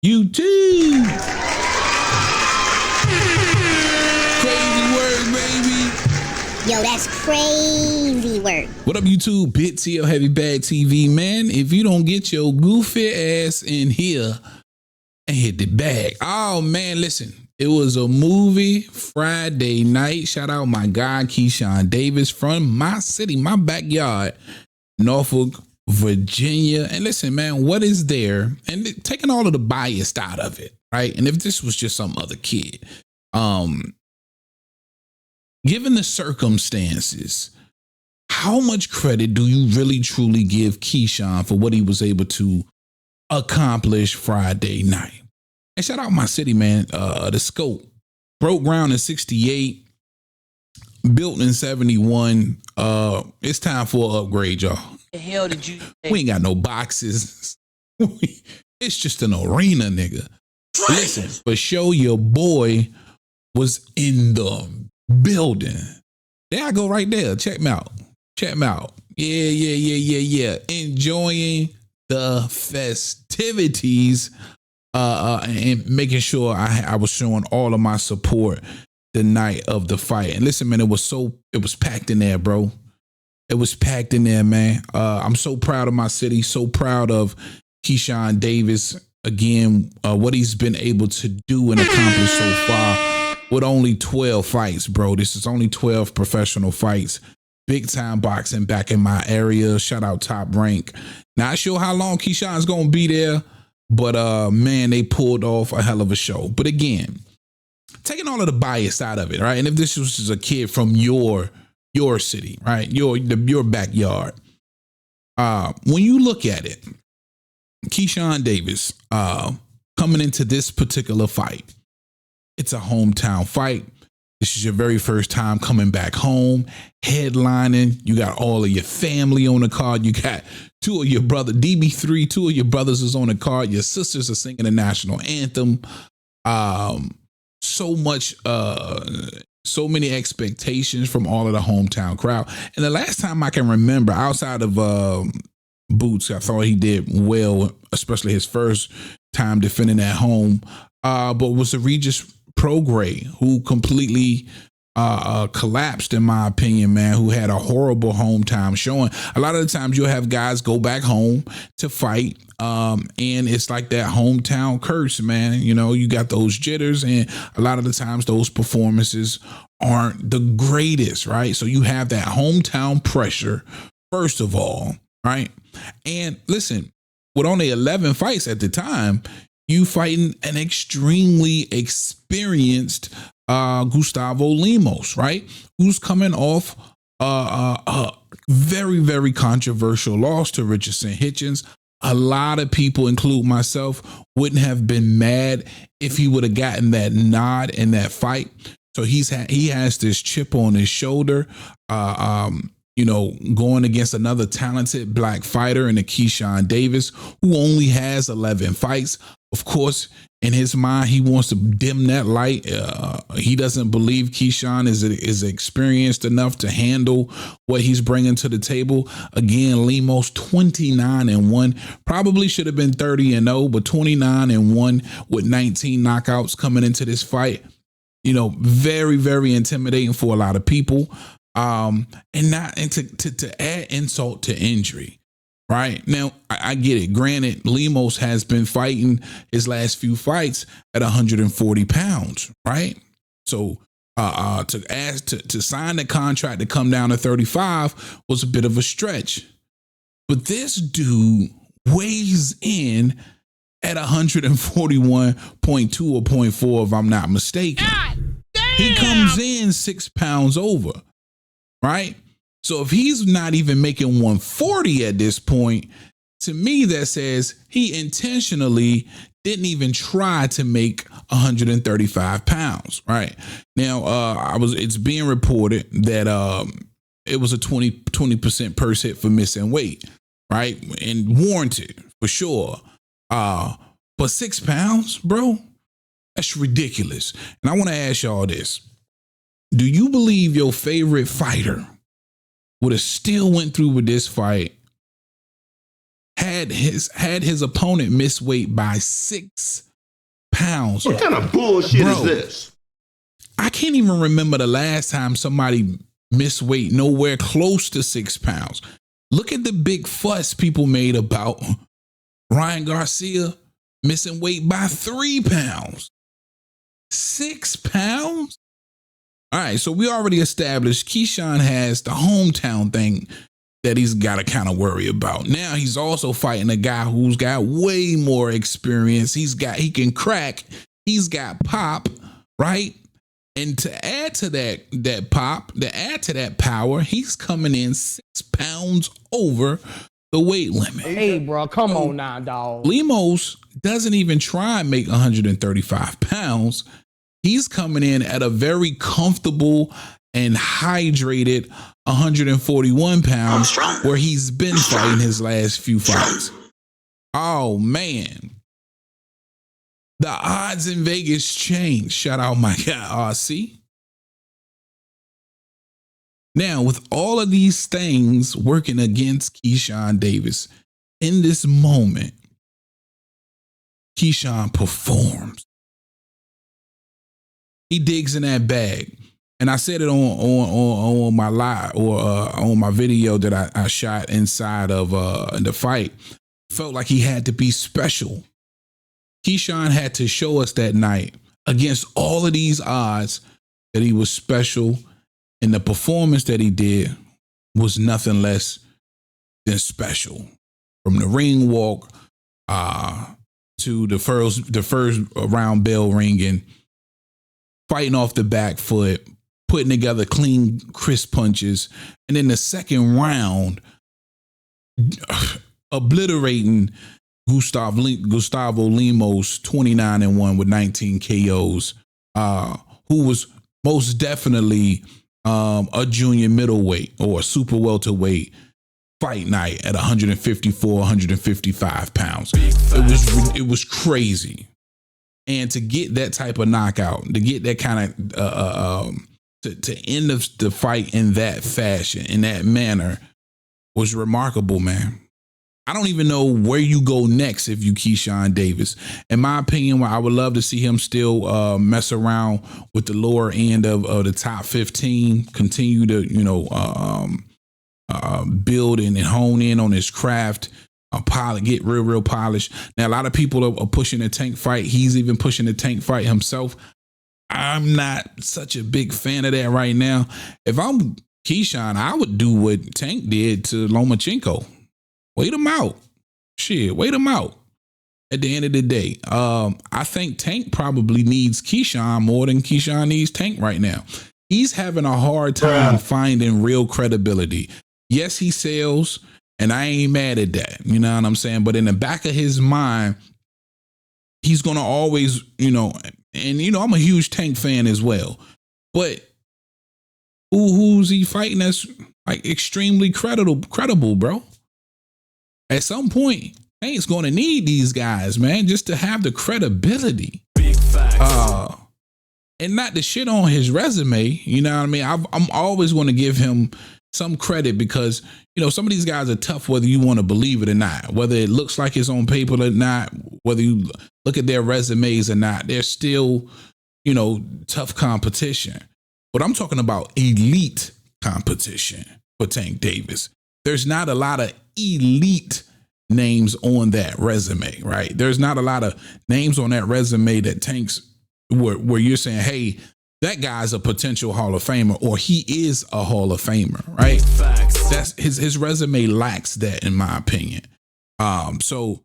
YouTube. Crazy work, baby. Yo, that's crazy work. What up, YouTube? Bits here, Heavy Bag TV, man. If you don't get your goofy ass in here and hit the bag. Oh, man, listen. It was a movie Friday night. Shout out my guy, Keyshawn Davis, from my city, my backyard, Norfolk, Virginia. And listen, man, what is there? And taking all of the bias out of it, right? And if this was just some other kid, given the circumstances, how much credit do you really truly give Keyshawn for what he was able to accomplish Friday night? And shout out my city, man. The Scope broke ground in 68, built in 71. It's time for an upgrade, y'all. The hell did you say? We ain't got no boxes. It's just an arena, nigga. Listen, for sure, your boy was in the building. There I go right there. Check him out. Check him out. Yeah. Enjoying the festivities and making sure I was showing all of my support the night of the fight. And listen, man, it was packed in there, bro. It was packed in there, man. I'm so proud of my city, so proud of Keyshawn Davis. Again, what he's been able to do and accomplish so far with only 12 fights, bro. This is only 12 professional fights. Big time boxing back in my area. Shout out Top Rank. Not sure how long Keyshawn's going to be there, but man, they pulled off a hell of a show. But again, taking all of the bias out of it, right? And if this was just a kid from your city, right? Your backyard. When you look at it, Keyshawn Davis coming into this particular fight, it's a hometown fight. This is your very first time coming back home, headlining. You got all of your family on the card. You got two of your brothers, DB3, two of your brothers is on the card. Your sisters are singing the national anthem. So many expectations from all of the hometown crowd. And the last time I can remember, outside of Boots, I thought he did well, especially his first time defending at home, but was the Regis Prograis, who completely collapsed, in my opinion, man, who had a horrible hometown showing. A lot of the times you'll have guys go back home to fight, and it's like that hometown curse, man. You know, you got those jitters, and a lot of the times those performances aren't the greatest, right? So you have that hometown pressure, first of all, right? And listen, with only 11 fights at the time, you fighting an extremely experienced Gustavo Lemos, right? Who's coming off a very, very controversial loss to Richardson Hitchens. A lot of people, include myself, wouldn't have been mad if he would have gotten that nod in that fight. So he has this chip on his shoulder, you know, going against another talented black fighter in the Keyshawn Davis, who only has 11 fights. Of course, in his mind, he wants to dim that light. He doesn't believe Keyshawn is experienced enough to handle what he's bringing to the table. Again, Lemos 29-1, probably should have been 30-0, but 29-1 with 19 knockouts coming into this fight. You know, very, very intimidating for a lot of people. And to add insult to injury. Right now, I get it. Granted, Lemos has been fighting his last few fights at 140 pounds, right? So to sign the contract to come down to 35 was a bit of a stretch. But this dude weighs in at 141.2 or 0.4, if I'm not mistaken. He comes in 6 pounds over, right? So if he's not even making 140 at this point, to me that says he intentionally didn't even try to make 135 pounds. Right now, it's being reported that it was a 20% purse hit for missing weight, right, and warranted for sure. But 6 pounds, bro, that's ridiculous. And I want to ask y'all this: do you believe your favorite fighter would have still went through with this fight had his opponent miss weight by 6 pounds. What kind of bullshit is this? I can't even remember the last time somebody missed weight nowhere close to 6 pounds. Look at the big fuss people made about Ryan Garcia missing weight by 3 pounds. 6 pounds? All right, so we already established Keyshawn has the hometown thing that he's got to kind of worry about. Now he's also fighting a guy who's got way more experience. He can crack. He's got pop, right? And to add to that pop, to add to that power, he's coming in 6 pounds over the weight limit. Hey, bro, come on now, dog. Lemos doesn't even try and make 135 pounds. He's coming in at a very comfortable and hydrated 141 pounds where he's been fighting his last few fights. Oh, man. The odds in Vegas changed. Shout out my guy, RC. Now, with all of these things working against Keyshawn Davis, in this moment, Keyshawn performs. He digs in that bag. And I said it on my live or on my video that I shot inside of the fight. Felt like he had to be special. Keyshawn had to show us that night against all of these odds that he was special, and the performance that he did was nothing less than special. From the ring walk to the first round bell ringing, fighting off the back foot, putting together clean, crisp punches, and then the second round, obliterating Gustavo Lemos 29-1 with 19 KOs, who was most definitely a junior middleweight or a super welterweight fight night at 154, 155 pounds. It was crazy. And to get that type of knockout, to get that kind of to end the fight in that fashion, in that manner, was remarkable, man. I don't even know where you go next if you Keyshawn Davis. In my opinion, I would love to see him still mess around with the lower end of the top 15, continue to, build and hone in on his craft, get real polished. Now, a lot of people are pushing the Tank fight. He's even pushing the Tank fight himself. I'm not such a big fan of that right now. If I'm Keyshawn, I would do what Tank did to Lomachenko. Wait him out. Wait him out. At the end of the day, I think Tank probably needs Keyshawn more than Keyshawn needs Tank right now. He's having a hard time finding real credibility. Yes, he sells, and I ain't mad at that. You know what I'm saying? But in the back of his mind, he's going to always, I'm a huge Tank fan as well. But who's he fighting that's like extremely credible, bro? At some point, Tank's going to need these guys, man, just to have the credibility. Big facts. And not to shit on his resume, you know what I mean? I'm always going to give him some credit because, some of these guys are tough whether you want to believe it or not, whether it looks like it's on paper or not, whether you look at their resumes or not. They're still, tough competition. But I'm talking about elite competition for Tank Davis. There's not a lot of elite names on that resume, right? There's not a lot of names on that resume that Tank's where you're saying, hey, that guy's a potential Hall of Famer, or he is a Hall of Famer, right? Facts. That's his resume lacks that, in my opinion. So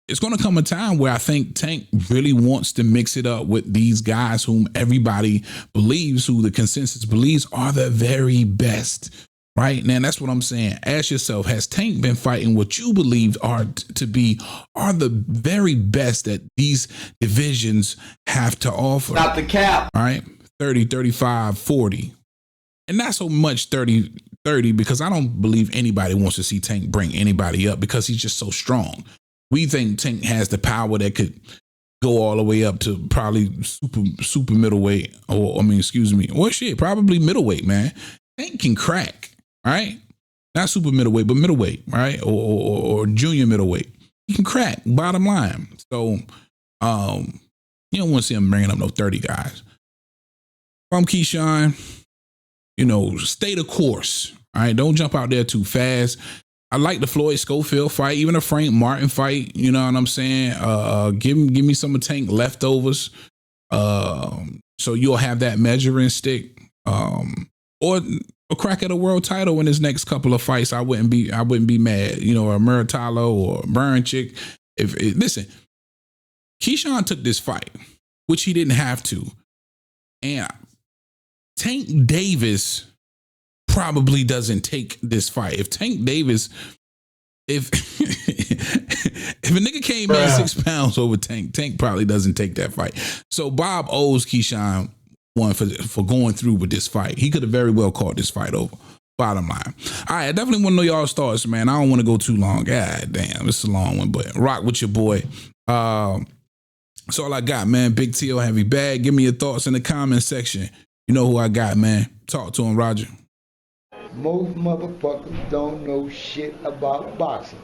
it's going to come a time where I think Tank really wants to mix it up with these guys whom everybody believes, who the consensus believes are the very best. Right now, that's what I'm saying. Ask yourself, has Tank been fighting what you believed are the very best that these divisions have to offer? Stop the cap. All right, 30, 35, 40. And not so much 30, because I don't believe anybody wants to see Tank bring anybody up because he's just so strong. We think Tank has the power that could go all the way up to probably super middleweight, probably middleweight, man. Tank can crack. Right? Not super middleweight, but middleweight, right? Or junior middleweight. He can crack, bottom line. So You don't want to see him bringing up no 30 guys. If I'm Keyshawn, stay the course. All right, don't jump out there too fast. I like the Floyd Schofield fight, even a Frank Martin fight. You know what I'm saying? Give me some of Tank leftovers, so you'll have that measuring stick, or a crack at a world title in his next couple of fights. I wouldn't be mad. Or Muratalo or Burnchick. Listen, Keyshawn took this fight, which he didn't have to, and Tank Davis probably doesn't take this fight. If Tank Davis, if a nigga came in 6 pounds over Tank probably doesn't take that fight. So Bob owes Keyshawn one for going through with this fight. He could have very well called this fight over. Bottom line. All right, I definitely want to know y'all's thoughts, man. I don't want to go too long. God damn, it's a long one, but rock with your boy. That's all I got, man. Big T.O. Heavy Bag. Give me your thoughts in the comment section. You know who I got, man. Talk to him, Roger. Most motherfuckers don't know shit about boxing.